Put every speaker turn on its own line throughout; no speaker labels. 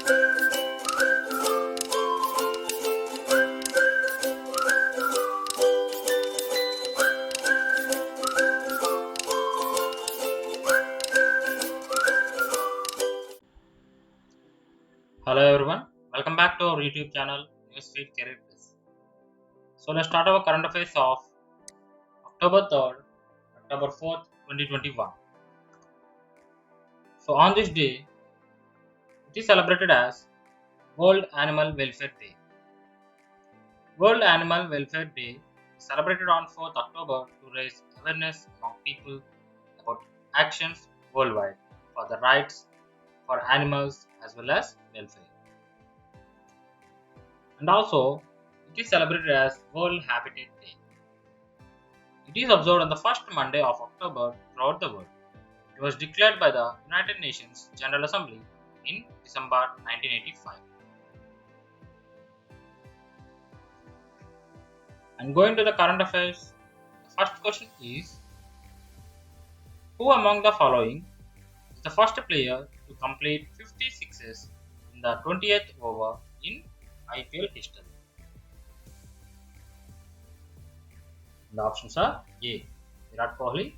Hello everyone, welcome back to our YouTube channel Newsfeed Career Plus. So let's start our current affairs of October 3rd, October 4th, 2021. So on this day, it is celebrated as World Animal Welfare Day. World Animal Welfare Day is celebrated on 4th October to raise awareness among people about actions worldwide for the rights for animals as well as welfare. And also, it is celebrated as World Habitat Day. It is observed on the first Monday of October throughout the world. It was declared by the United Nations General Assembly in December 1985. And going to the current affairs, the first question is: who among the following is the first player to complete 50 sixes in the 20th over in IPL history? The options are A. Virat Kohli,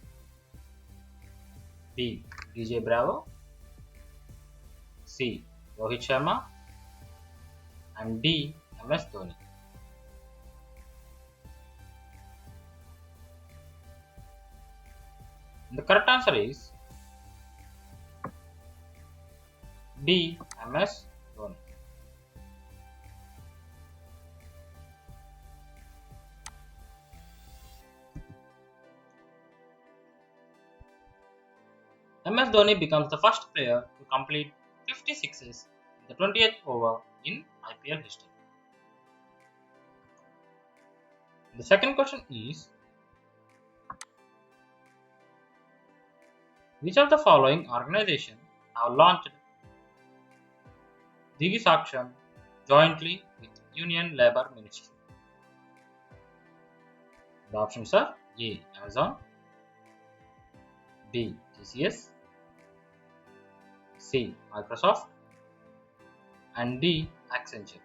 B. DJ Bravo, C. Rohit Sharma, and D. MS Dhoni. The correct answer is D. MS Dhoni. MS Dhoni becomes the first player to complete 50 sixes in the 20th over in IPL history. The second question is: which of the following organizations have launched Digi Saksham jointly with Union Labour Ministry? The options are A. Amazon, B. TCS, C. Microsoft, and D. Accenture.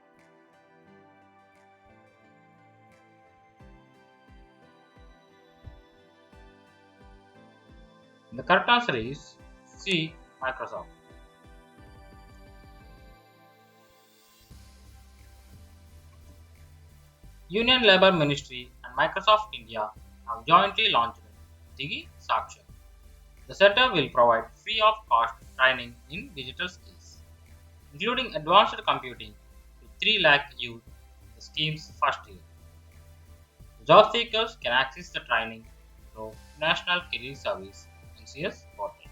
The correct answer is C. Microsoft. Union Labour Ministry and Microsoft India have jointly launched Digi Saksham. The center will provide free of cost training in digital skills, including advanced computing, to 3 lakh youth in the scheme's first year. Job seekers can access the training through National Career Service NCS portal.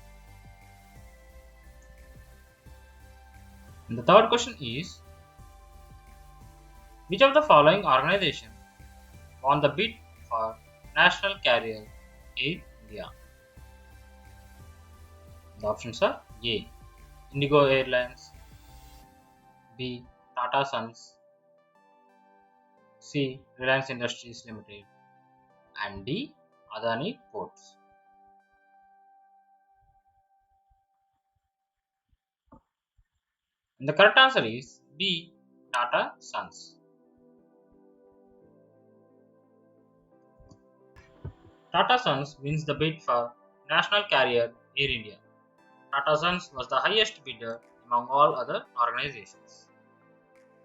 And the third question is: which of the following organizations won the bid for National Carrier Air India? The options are A. Indigo Airlines, B. Tata Sons, C. Reliance Industries Limited, and D. Adani Ports. And the correct answer is B. Tata Sons. Tata Sons wins the bid for National Carrier Air India. Tata Sons was the highest bidder among all other organizations.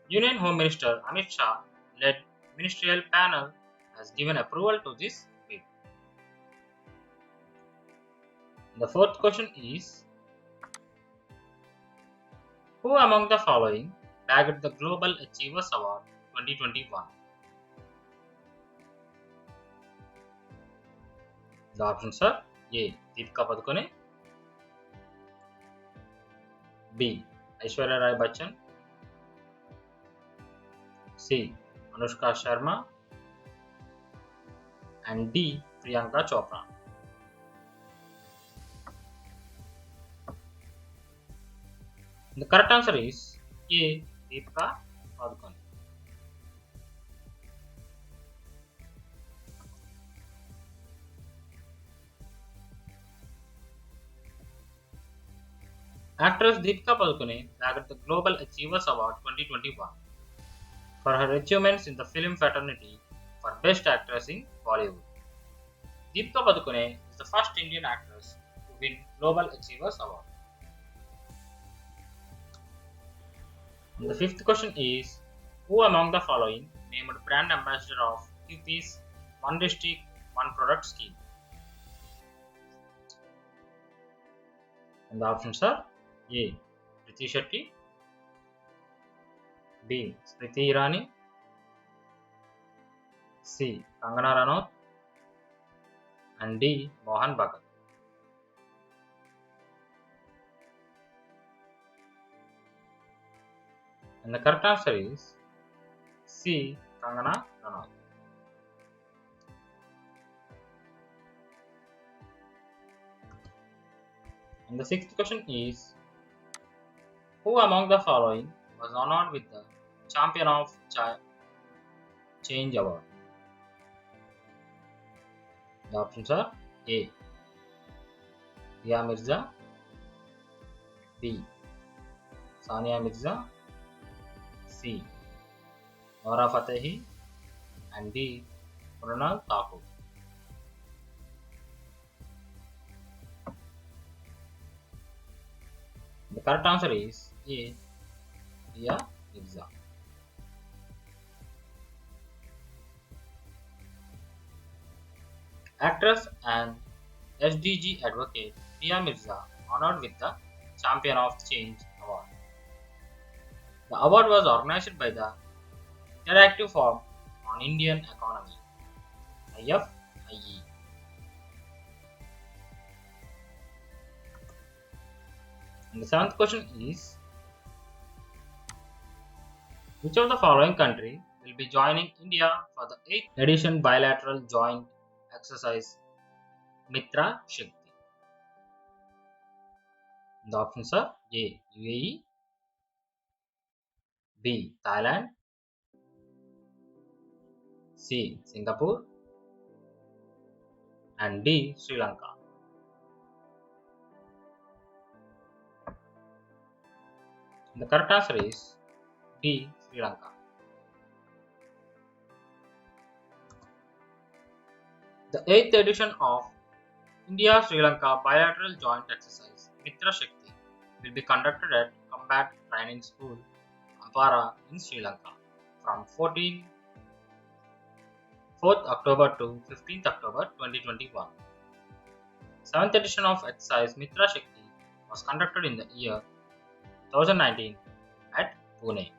Union Home Minister Amit Shah led ministerial panel has given approval to this bid. The fourth question is: who among the following bagged the Global Achievers Award 2021? The options are A. Deepika Padukone, B. Aishwarya Rai Bachchan, C. Anushka Sharma, and D. Priyanka Chopra. The correct answer is A. Deepika Padukone. Actress Deepika Padukone bagged the Global Achievers Award 2021 for her achievements in the film fraternity for Best Actress in Bollywood. Deepika Padukone is the first Indian actress to win Global Achievers Award. And the fifth question is, who among the following named brand ambassador of UP's One District, One Product scheme? And the options are A. Priti Shetty, B. Smriti Irani, C. Kangana Ranaut, and D. Mohan Bhagat. And the correct answer is C. Kangana Ranaut. And the sixth question is, who among the following was honored with the Champion of Change Award? The options are A. Dia Mirza, B. Sania Mirza, C. Nora Fatehi, and D. Mrunal Thakur. The correct answer is A. Dia Mirza. Actress and SDG advocate Dia Mirza honored with the Champion of Change Award. The award was organized by the Interactive Forum on Indian Economy IFIE. And the seventh question is, which of the following country will be joining India for the 8th edition bilateral joint exercise Mitra Shakti? The options are A. UAE, B. Thailand, C. Singapore, and D. Sri Lanka. The correct answer is D. Sri Lanka. The 8th edition of India Sri Lanka bilateral joint exercise Mitra Shakti will be conducted at Combat Training School, Ampara in Sri Lanka from 4th October to 15th October 2021. 7th edition of exercise Mitra Shakti was conducted in the year 2019 at Pune.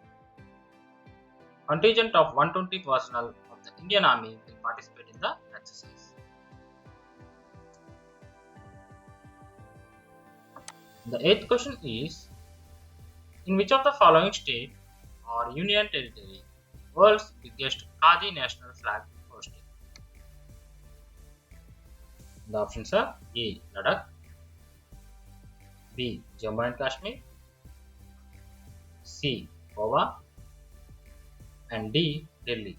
Contingent of 120 personnel of the Indian Army will participate in the exercise. The 8th question is, in which of the following state or union territory world's biggest Khadi national flag hosted? The options are A. Ladakh, B. Jammu and Kashmir, C. Goa, and D. Delhi.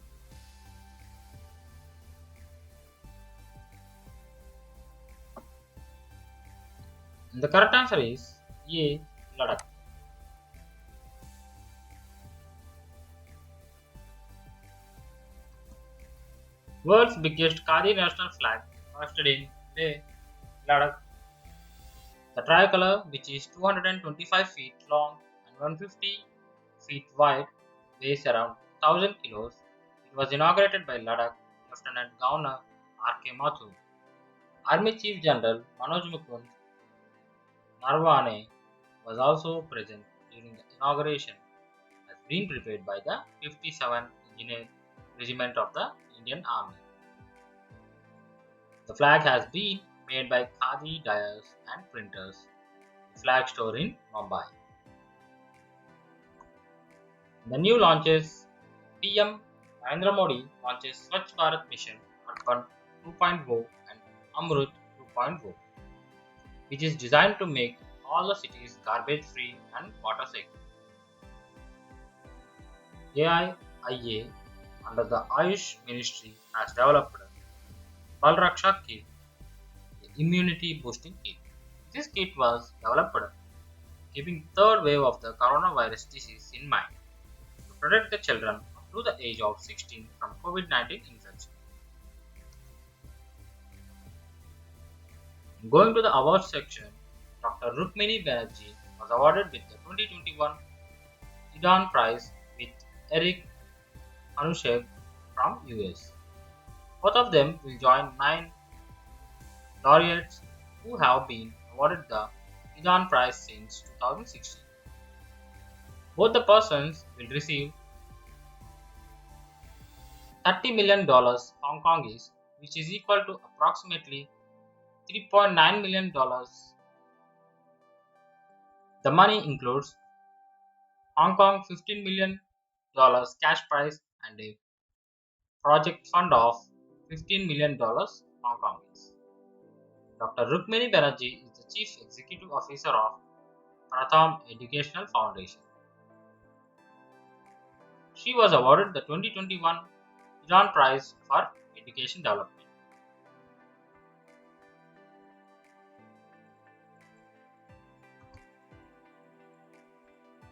And the correct answer is A. Ladakh. World's biggest Khadi national flag hoisted in Leh, Ladakh. The tricolor, which is 225 feet long and 150 feet wide, weighs around 1000 kilos. It was inaugurated by Ladakh Lieutenant Governor R.K. Mathur. Army Chief General Manoj Mukund Narwane was also present during the inauguration, has been prepared by the 57th Engineer Regiment of the Indian Army. The flag has been made by Khadi dyers and printers, flag store in Mumbai. The new launches, PM Narendra Modi launches Swachh Bharat Mission Arpan 2.0 and Amrut 2.0, which is designed to make all the cities garbage free and water safe. AIIA under the Ayush Ministry has developed Bal Raksha Kit, the immunity boosting kit. This kit was developed keeping third wave of the coronavirus disease in mind to protect the children up to the age of 16 from COVID-19 infection. Going to the awards section, Dr. Rukmini Banerjee was awarded with the 2021 Idan Prize with Eric Anushek from US. Both of them will join 9 laureates who have been awarded the Idan Prize since 2016. Both the persons will receive $30 million Hong Kongese, which is equal to approximately $3.9 million. The money includes Hong Kong $15 million cash prize and a project fund of $15 million Hong Kongese. Dr. Rukmini Banerjee is the Chief Executive Officer of Pratham Educational Foundation. She was awarded the 2021 Iran Prize for Education Development.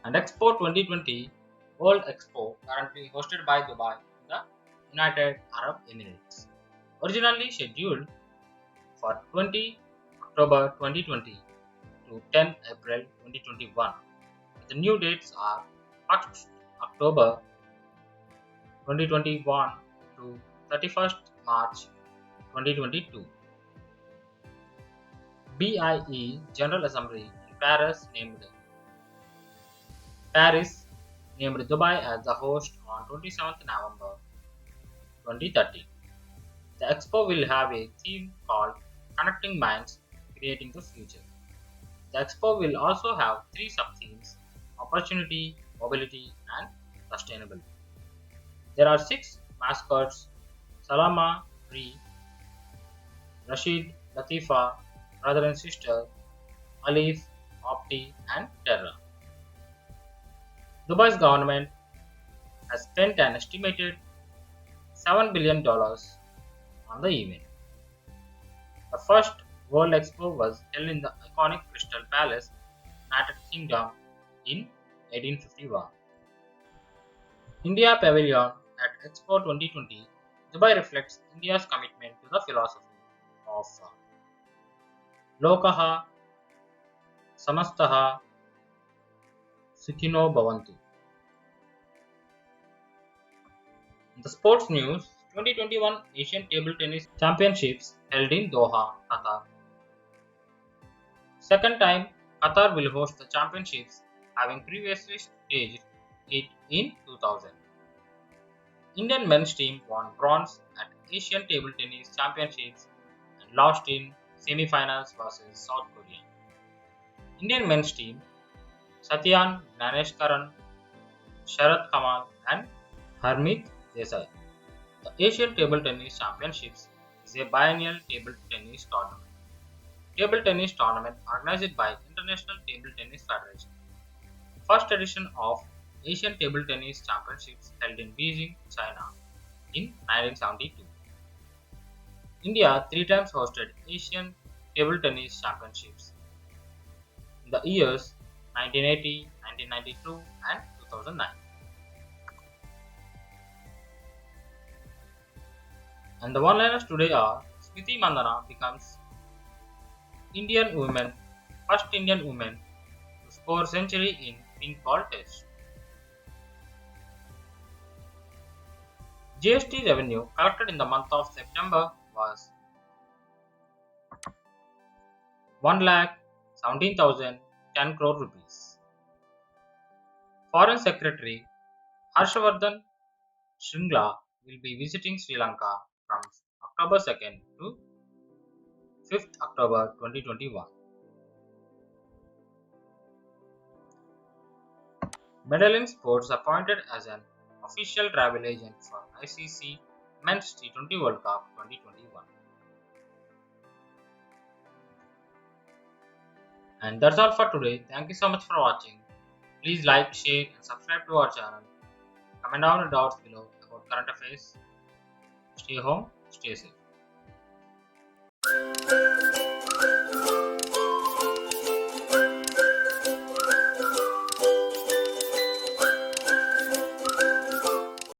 And Expo 2020 World Expo, currently hosted by Dubai, the United Arab Emirates. Originally scheduled for 20 October 2020 to 10 April 2021. The new dates are 1st October 2021 to 31st March 2022. BIE General Assembly in Paris named Dubai as the host on 27th November 2030. The expo will have a theme called Connecting Minds, Creating the Future. The expo will also have 3 sub-themes: opportunity, mobility, and sustainability. There are 6 mascots: Salama, Ree, Rashid, Latifa, brother and sister, Alif, Opti, and Terra. Dubai's government has spent an estimated $7 billion on the event. The first World Expo was held in the iconic Crystal Palace, United Kingdom, in 1851. India Pavilion at Expo 2020, Dubai reflects India's commitment to the philosophy of Lokaha Samastaha Sukhino Bhavantu. In the sports news, 2021 Asian Table Tennis Championships held in Doha, Qatar. Second time, Qatar will host the championships, having previously staged it in 2000. Indian men's team won bronze at Asian Table Tennis Championships and lost in semi-finals versus South Korea. Indian men's team, Satyan Gnaneshkaran, Sharat Kamal, and Harmeet Desai. The Asian Table Tennis Championships is a biennial table tennis tournament. Table tennis tournament organized by International Table Tennis Federation. First edition of Asian Table Tennis Championships held in Beijing, China in 1972. India 3 times hosted Asian Table Tennis Championships in the years 1980, 1992 and 2009. And the one-liners today are: Smriti Mandhana becomes first Indian woman to score century in pink ball test. GST revenue collected in the month of September was 1,17,010 crore rupees. Foreign Secretary Harshvardhan Shringla will be visiting Sri Lanka from October 2nd to 5th October 2021. Medellin Sports appointed as an official travel agent for ICC Men's T20 World Cup 2021. And that's all for today. Thank you so much for watching. Please like, share and subscribe to our channel. Comment down the dots below about current affairs. Stay home, stay safe.